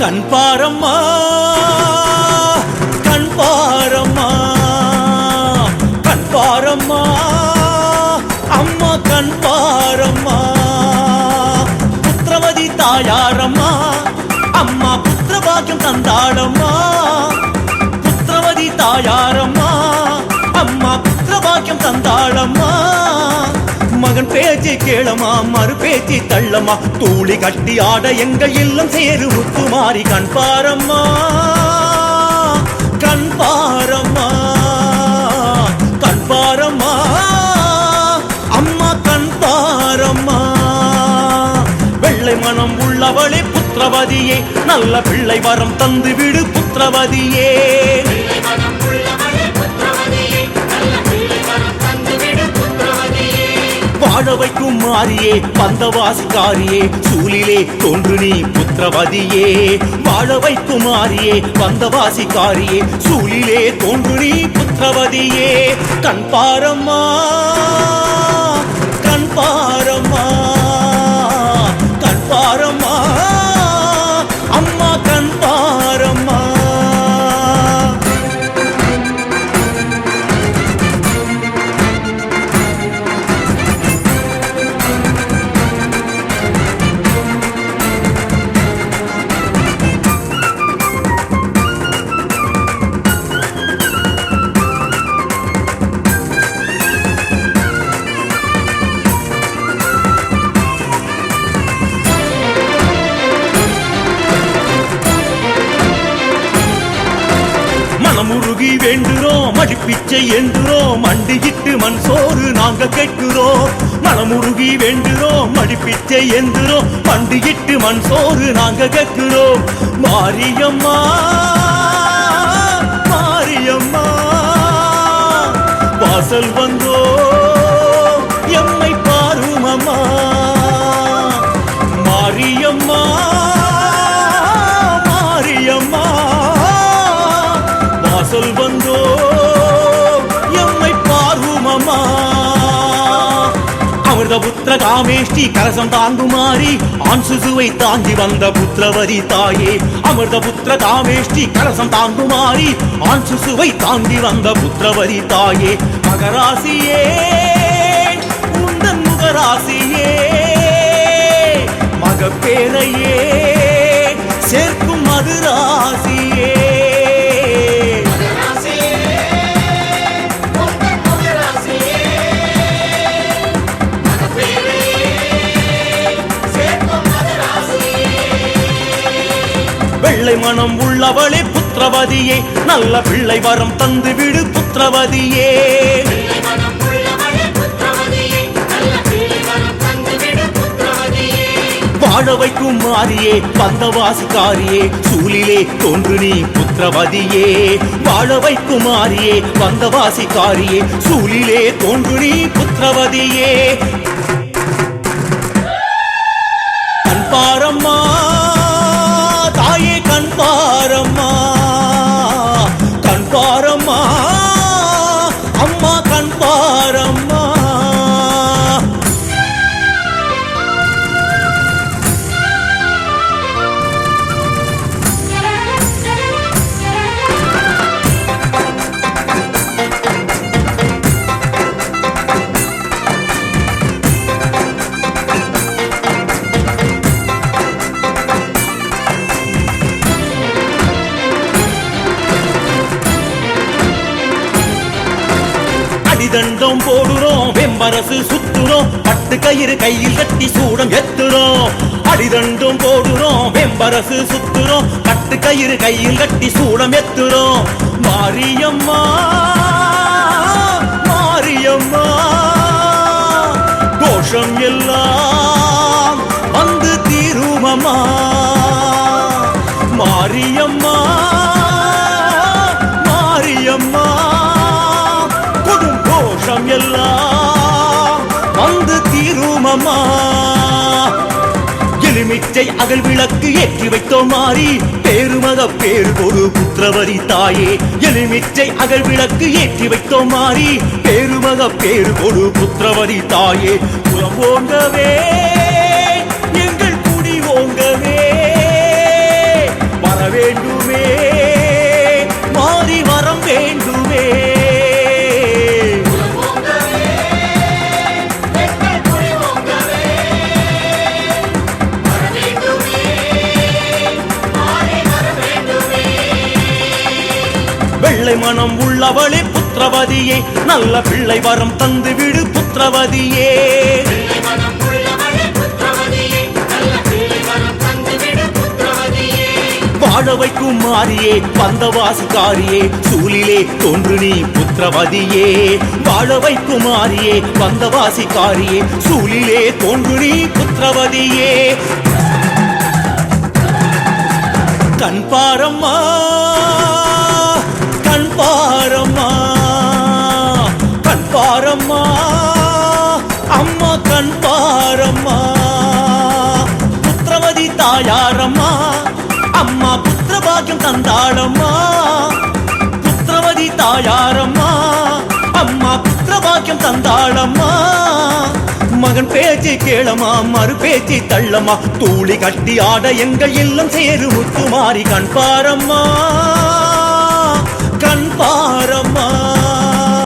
கண் பாரம்மா கண் பாரம்மா கண் பாரம்மா அம்மா கண் பாரம்மா புத்திரவதி தாயாரம்மா அம்மா புத்திர பாக்கியம் தந்தாளம்மா புத்திரவதி தாயாரம்மா அம்மா புத்திர பாக்கியம் தந்தாளம்மா மகன் பேச்சு கேளமா மறு பேச்சு தள்ளமா தூளி கட்டி ஆட எங்கள் இல்லம் சேரு முத்துமாரி கண் பாரம்மா கண் பாரம்மா கண் பாரம்மா அம்மா கண் பாரம்மா வெள்ளை மனம் உள்ளவளே புத்திரவதியே நல்ல பிள்ளை வரம் தந்து விடு புத்திரவதியே வாழ வைக்கும் மாரியே வந்தவாசிக்காரியே சூலிலே தோன்று நீ புத்திரவதியே வாழ வைக்கும் மாரியே வந்தவாசிக்காரியே சூலிலே தோன்று நீ புத்திரவதியே கண் பாரம்மா கண் பாரம்மா கண் பாரம்மா அம்மா கண் பாரம்மா மனமுருகி வேண்டுறோம் மடிப்பிச்சை என்றுறோம் மண்டியிட்டு மண் சோறு நாங்க கேட்கிறோம் மனமுருகி வேண்டுறோம் மடிப்பிச்சை என்றுறோம் மண்டியிட்டு மண் சோறு நாங்க கேட்கிறோம் மாரியம்மா மாரியம்மா வாசல் வந்தோ எம்மை பாருமம்மா மாரியம்மா மாரியம்மா வாசல் வந்தோ எம்மை பாருமம்மா அமிர்த புத்திர காமேஷ்டி கலசம் தாங்குமாரி ஆண் சிசுவை தாங்கி வந்த புத்திரவதி தாயே அமிர்த புத்திர காமேஷ்டி கலசம் தாங்குமாரி ஆண் சிசுவை தாங்கி வந்த புத்திரவதி தாயே மகராசியே உந்தன் முகராசியே மகப்பேரையே சேர்க்கும் மதுராசியே வெள்ளை மனம் உள்ளவளே புத்திரவதியே நல்ல பிள்ளை வரம் தந்து விடு புத்திரவதியே வாழ வைக்கும் மாரியே வந்தவாசிக்காரியே சூலிலே தோன்று நீ புத்திரவதியே வாழ வைக்கும் மாரியே வந்தவாசிக்காரியே சூலிலே தோன்று நீ புத்திரவதியே கண் பாரம்மா தாயே கண் பாரம்மா கண் பாரம்மா அம்மா கண் பாரம்மா அடிதண்டம் போடுறோம் வெம்பரசு சுத்துறோம் பட்டு கயிறு கையில் கட்டி சூடம் எத்துறோம் அடிதண்டம் போடுறோம் வெம்பரசு சுத்துறோம் பட்டு கயிறு கையில் கட்டி சூடம் எத்துறோம் மாரியம்மா மாரியம்மா கோஷம் எல்லாம் வந்து தீருமம்மா மாரியம்மா மாரியம்மா கோஷம் எல்லாம் வந்து தீருமம்மா எலுமிச்சை அகல் விளக்கு ஏற்றி வைத்தோம் மாறி பேருமக பேரு ஒரு புத்திரவதி தாயே எலுமிச்சை அகல் விளக்கு ஏற்றி வைத்தோம் மாறி பேருமக பேரு ஒரு புத்திரவதி தாயே புறம் ஓங்கவே எங்கள் குடி ஓங்கவே பிள்ளை மனம் உள்ளவளே புத்திரவதியே, நல்ல பிள்ளை வரம் தந்து விடு புத்திரவதியே. வாழ வைக்கும் மாரியே வந்தவாசிக்காரியே, சூலிலே தோன்று நீ புத்திரவதியே. வாழ வைக்கும் மாரியே வந்தவாசிக்காரியே, சூலிலே தோன்று நீ புத்திரவதியே. கண் பாரம்மா கண் பாரம்மா கண் பாரம்மா அம்மா கண் பாரம்மா. புத்திரவதி தாயாரம்மா அம்மா புத்திர பாக்கியம் தந்தாளம்மா. புத்திரவதி தாயாரம்மா அம்மா புத்திர பாக்கியம் தந்தாளம்மா. மகன் பேச்சு கேளமா மறு பேச்சு தள்ளம்மா, தூளி கட்டி ஆட எங்கள் இல்லம் சேரு முத்துமாரி. கண் பாரம்மா கண் பாரம்மா.